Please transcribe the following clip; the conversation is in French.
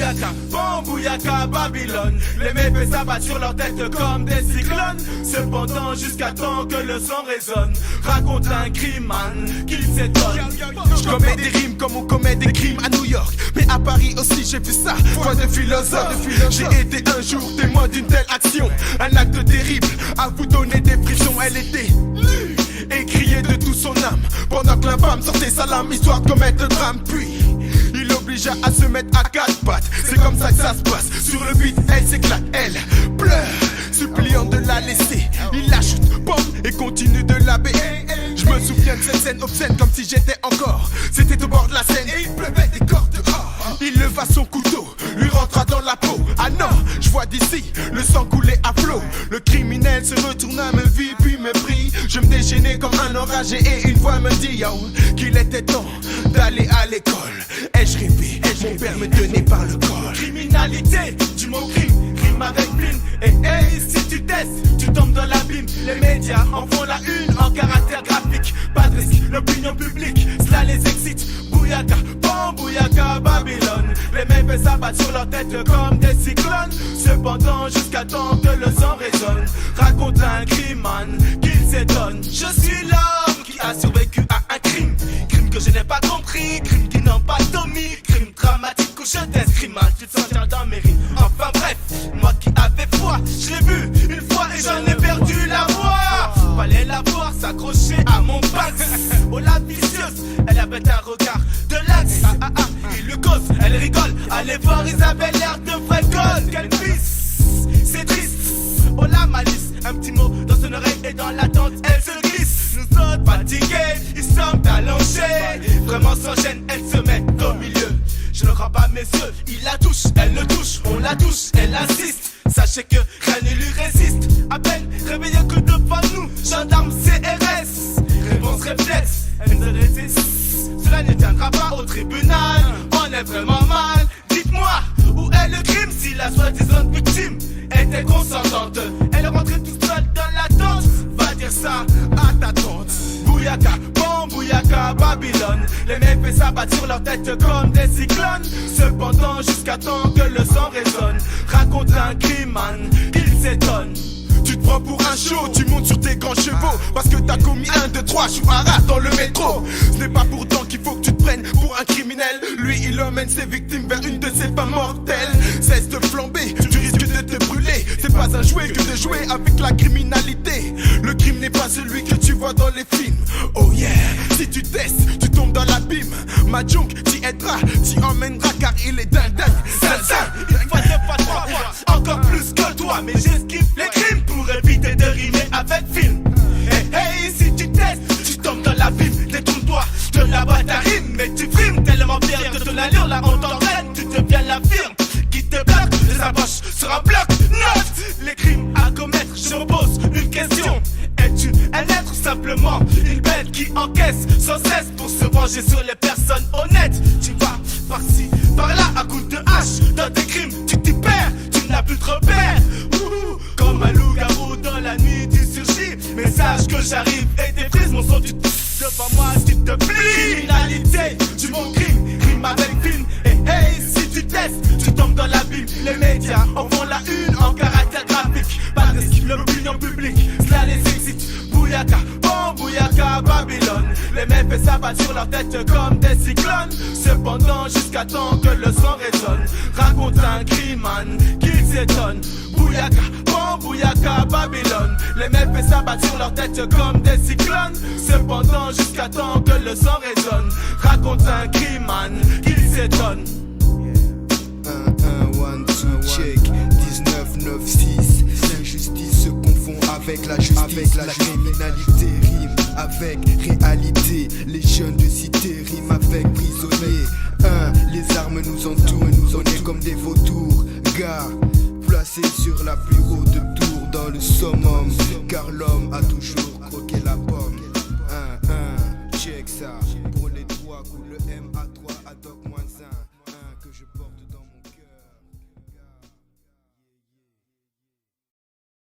Bouyaka, bon Bouyaka, Babylone. Les méfaits s'abattent sur leur tête comme des cyclones. Cependant jusqu'à temps que le son résonne. Raconte un crime man qu'il s'étonne. Je commets des rimes comme on commet des crimes à New York. Mais à Paris aussi j'ai vu ça, foi de philosophe. J'ai été un jour témoin d'une telle action. Un acte terrible, à vous donner des frissons. Elle était nue et criait de tout son âme pendant que l'infâme sortait sa lame, histoire de commettre le drame. Puis il l'obligea à se mettre à quatre pattes. C'est comme ça que ça se passe. Sur le beat, elle s'éclate, elle pleure, suppliant de la laisser. Il la chute, bombe, et continue de la baisser. Je me souviens de cette scène obscène comme si j'étais encore. C'était au bord de la Seine et il pleuvait des cordes dehors. Il leva son couteau, lui rentra dans la peau. Ah non, je vois d'ici le sang couler à flot. Le criminel se retourna, me vit puis me prit. Je me déchaînais comme un enragé et une voix me dit yo, qu'il était temps d'aller à l'école. Ai-je rêvé, mon père me tenait par le col. Criminalité, du mot crime, crime avec film. Et hey, si tu testes, tu tombes dans l'abîme. Les médias en font la une en caractère graphique. Pas de risque, l'opinion publique, cela les excite. Bouyaka, bon Bouyaka, Babylone. Les méfaits s'abattent sur leur tête comme des cyclones. Cependant jusqu'à temps que le sang résonne. Raconte un crime man qu'il s'étonne. Je suis l'homme qui a survécu à un crime. Crime que je n'ai pas compris, crime qui n'ont pas d'omis. Crime dramatique où je t'inscris mal, tu te sentiras dans mes rimes. Enfin bref, moi qui avais foi, je l'ai vu une fois et j'en ai perdu la voix. Fallait la voir s'accrocher à mon pax. Oh la vicieuse, elle avait un regard de l'axe. Il le cause, elle rigole. Allez voir Isabelle, l'air de vrai gold. Quelle pisse, c'est triste. Oh la malice, un petit mot dans son oreille et dans l'attente, elle se glisse. Nous autres fatigués, ils sont allongés. Vraiment sans gêne, elle se met au milieu. Je ne crois pas mes yeux, il la touche, elle le touche, on la touche, elle insiste. Sachez que rien ne lui résiste. À peine réveillé que devant nous, gendarme CRS. Réponse réflexe, elle ne résiste. Cela ne tiendra pas au tribunal. On est vraiment mal. Dites-moi, où est le crime si la soi-disant victime était consentante? Elle rentrait toute seule dans la tente. Va dire ça à ta tante. Bouyaka, bon Bouyaka, Babylone. Les méfaits s'abattent sur leur tête comme des cyclones. Cependant jusqu'à temps que le sang résonne. Raconte un crime man qu'il s'étonne. Tu te prends pour un show, tu montes sur tes grands chevaux. Parce que t'as commis 1, 2, 3 chouaras dans le métro. Ce n'est pas pourtant qu'il faut que tu te prennes pour un criminel. Lui il emmène ses victimes vers une de ses femmes mortelles. Cesse de flamber, tu risques de te brûler. C'est pas un jouet que de jouer avec la criminalité. Le crime n'est pas celui que tu vois dans les films. Oh yeah, si tu testes, tu tombes dans l'abîme. Mahjong t'y aidera, t'y emmènera car il est dingue. Une fois, deux fois, trois fois, encore plus que toi. Mais j'esquive les crimes pour éviter de rimer avec film. Hey, si tu testes, tu tombes dans l'abîme. Détourne-toi de la boîte à rime. Mais tu frimes tellement fier de ton allure. Là on t'entraîne, tu deviens la firme qui te bloque, les approches sur un bloc. Note les crimes à commettre, je me pose une question. Es-tu un être ou simplement une bête qui encaisse sans cesse pour se venger sur les personnes honnêtes? Tu vas par-ci, par-là à coups de hache. Dans tes crimes, tu t'y perds, tu n'as plus de repères. Comme un loup-garou dans la nuit tu surgis. Mais sache que j'arrive et des frises mon son du devant moi s'il te plaît. Criminalité, du bon crime, crime avec film. Et hey, si tu testes, tu tombes dans l'abîme. Les médias en font la une en caractère graphique. Pas de risque, l'opinion publique, cela les excite. Bouyaka, bon Bouyaka, Babylone. Les méfaits s'abattent sur leur tête comme des cyclones. Cependant jusqu'à temps que le sang résonne. Raconte un crime man qu'il s'étonne. Bouyaka, bon Bouyaka, Babylone. Les méfaits s'abattent sur leur tête comme des cyclones. Cependant jusqu'à temps que le sang résonne. Raconte un crime man qu'il s'étonne. 1, 1, 2, check 1996. L'injustice se confond avec la justice. La criminalité rime avec réalité. Les jeunes de cité riment avec prisonniers. Les armes nous entourent et nous on est comme des vautours. Gars, placés sur la plus haute tour dans le summum. Car l'homme a toujours croqué la pomme. Check ça.